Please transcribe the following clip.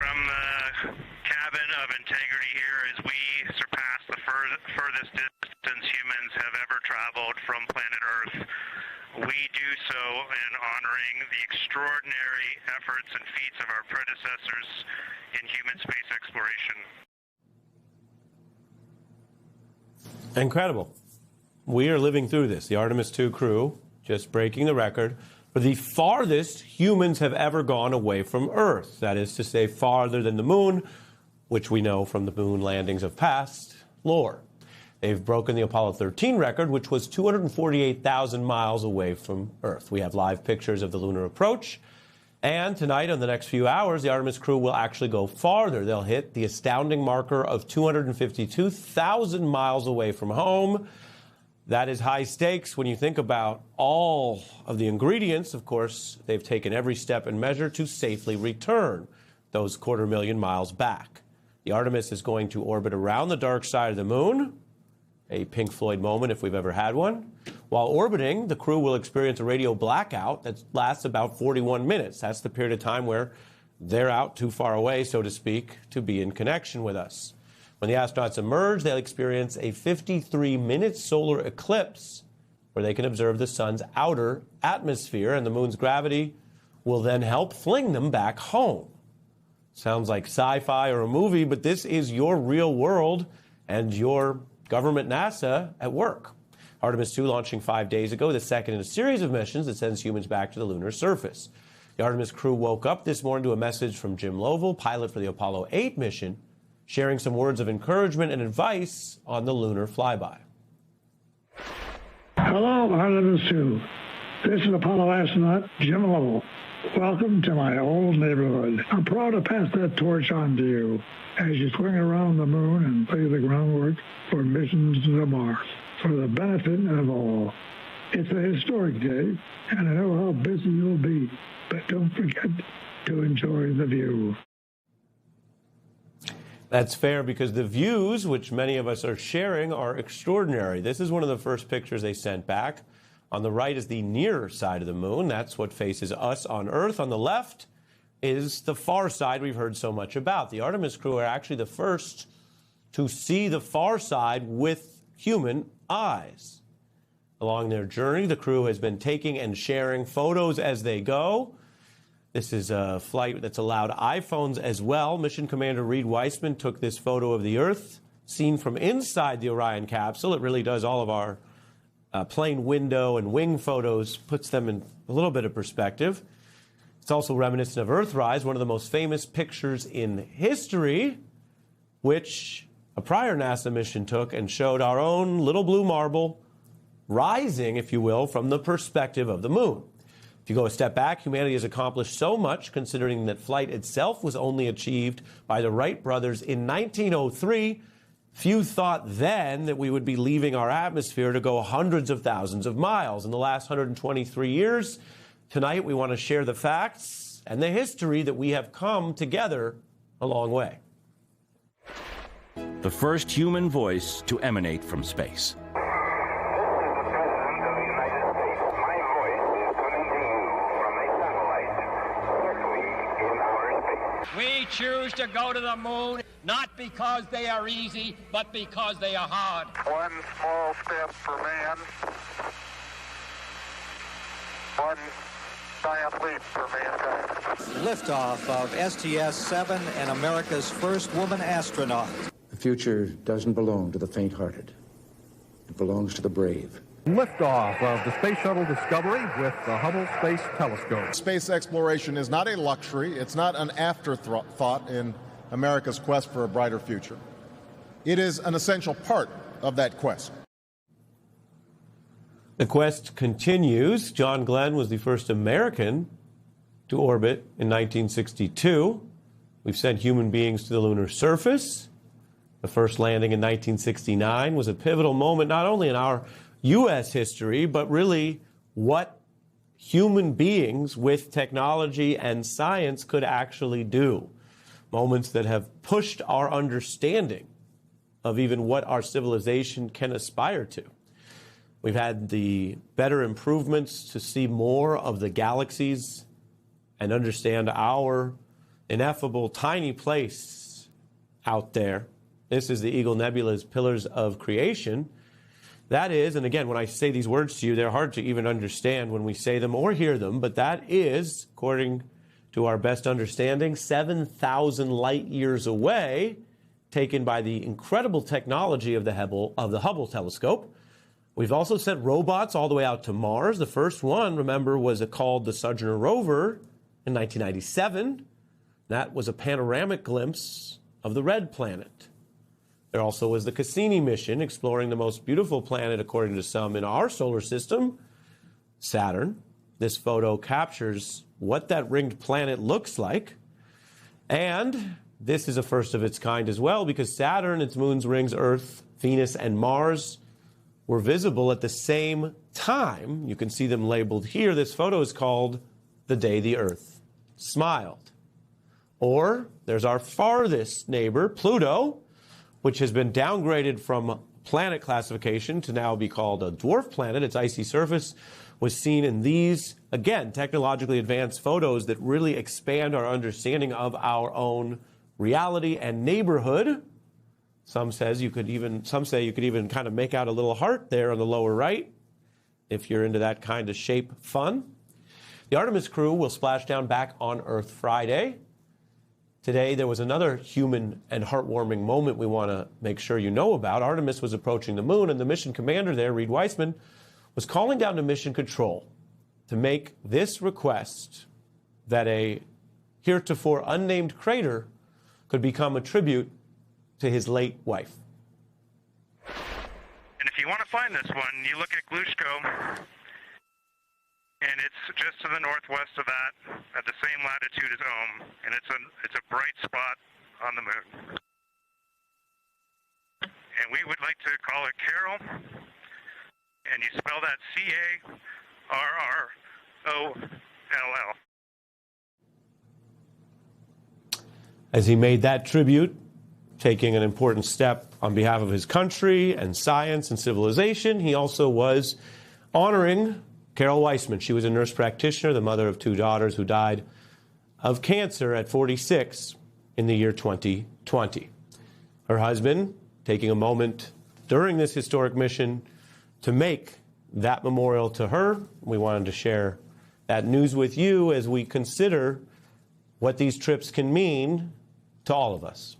From the cabin of Integrity here as we surpass the furthest distance humans have ever traveled from planet Earth. We do so in honoring the extraordinary efforts and feats of our predecessors in human space exploration. Incredible. We are living through this. The Artemis II crew just breaking the record for the farthest humans have ever gone away from Earth. That is to say, farther than the moon, which we know from the moon landings of past lore. They've broken the Apollo 13 record, which was 248,000 miles away from Earth. We have live pictures of the lunar approach. And tonight, in the next few hours, the Artemis crew will actually go farther. They'll hit the astounding marker of 252,000 miles away from home. That is high stakes when you think about all of the ingredients. Of course, they've taken every step and measure to safely return those 250,000 miles back. The Artemis is going to orbit around the dark side of the moon, a Pink Floyd moment if we've ever had one. While orbiting, the crew will experience a radio blackout that lasts about 41 minutes. That's the period of time where they're out too far away, so to speak, to be in connection with us. When the astronauts emerge, they'll experience a 53-minute solar eclipse where they can observe the sun's outer atmosphere, and the moon's gravity will then help fling them back home. Sounds like sci-fi or a movie, but this is your real world and your government NASA at work. Artemis II launching 5 days ago, the second in a series of missions that sends humans back to the lunar surface. The Artemis crew woke up this morning to a message from Jim Lovell, pilot for the Apollo 8 mission, sharing some words of encouragement and advice on the lunar flyby. Hello, Artemis II. This is Apollo astronaut Jim Lovell. Welcome to my old neighborhood. I'm proud to pass that torch on to you as you swing around the moon and lay the groundwork for missions to Mars for the benefit of all. It's a historic day, and I know how busy you'll be, but don't forget to enjoy the view. That's fair because the views, which many of us are sharing, are extraordinary. This is one of the first pictures they sent back. On the right is the near side of the moon. That's what faces us on Earth. On the left is the far side we've heard so much about. The Artemis crew are actually the first to see the far side with human eyes. Along their journey, the crew has been taking and sharing photos as they go. This is a flight that's allowed iPhones as well. Mission Commander Reed Weissman took this photo of the Earth, seen from inside the Orion capsule. It really does all of our plane window and wing photos, puts them in a little bit of perspective. It's also reminiscent of Earthrise, one of the most famous pictures in history, which a prior NASA mission took and showed our own little blue marble rising, if you will, from the perspective of the moon. If you go a step back, humanity has accomplished so much, considering that flight itself was only achieved by the Wright brothers in 1903. Few thought then that we would be leaving our atmosphere to go hundreds of thousands of miles. In the last 123 years, tonight we want to share the facts and the history that we have come together a long way. The first human voice to emanate from space. We choose to go to the moon, not because they are easy, but because they are hard. One small step for man, one giant leap for mankind. Liftoff of STS-7 and America's first woman astronaut. The future doesn't belong to the faint-hearted. It belongs to the brave. Liftoff of the Space Shuttle Discovery with the Hubble Space Telescope. Space exploration is not a luxury. It's not an afterthought in America's quest for a brighter future. It is an essential part of that quest. The quest continues. John Glenn was the first American to orbit in 1962. We've sent human beings to the lunar surface. The first landing in 1969 was a pivotal moment not only in our U.S. history, but really what human beings with technology and science could actually do. Moments that have pushed our understanding of even what our civilization can aspire to. We've had the better improvements to see more of the galaxies and understand our ineffable, tiny place out there. This is the Eagle Nebula's Pillars of Creation. That is, and again, when I say these words to you, they're hard to even understand when we say them or hear them, but that is, according to our best understanding, 7,000 light years away, taken by the incredible technology of the Hubble telescope. We've also sent robots all the way out to Mars. The first one, remember, was called the Sojourner rover in 1997. That was a panoramic glimpse of the red planet. There also was the Cassini mission, exploring the most beautiful planet, according to some, in our solar system, Saturn. This photo captures what that ringed planet looks like. And this is a first of its kind as well, because Saturn, its moons, rings, Earth, Venus, and Mars were visible at the same time. You can see them labeled here. This photo is called The Day the Earth Smiled. Or there's our farthest neighbor, Pluto, which has been downgraded from planet classification to now be called a dwarf planet. Its icy surface was seen in these, again, technologically advanced photos that really expand our understanding of our own reality and neighborhood. Some say you could even kind of make out a little heart there on the lower right, if you're into that kind of shape fun. The Artemis crew will splash down back on Earth Friday. Today, there was another human and heartwarming moment we want to make sure you know about. Artemis was approaching the moon, and the mission commander there, Reed Weissman, was calling down to Mission Control to make this request that a heretofore unnamed crater could become a tribute to his late wife. And if you want to find this one, you look at Glushko, and it's just to the northwest of that, at the same latitude as Ohm, and it's a bright spot on the moon. And we would like to call it Carol, and you spell that C-A-R-R-O-L-L. As he made that tribute, taking an important step on behalf of his country and science and civilization, he also was honoring Carol Weissman. She was a nurse practitioner, the mother of 2 daughters who died of cancer at 46 in the year 2020. Her husband taking a moment during this historic mission to make that memorial to her. We wanted to share that news with you as we consider what these trips can mean to all of us.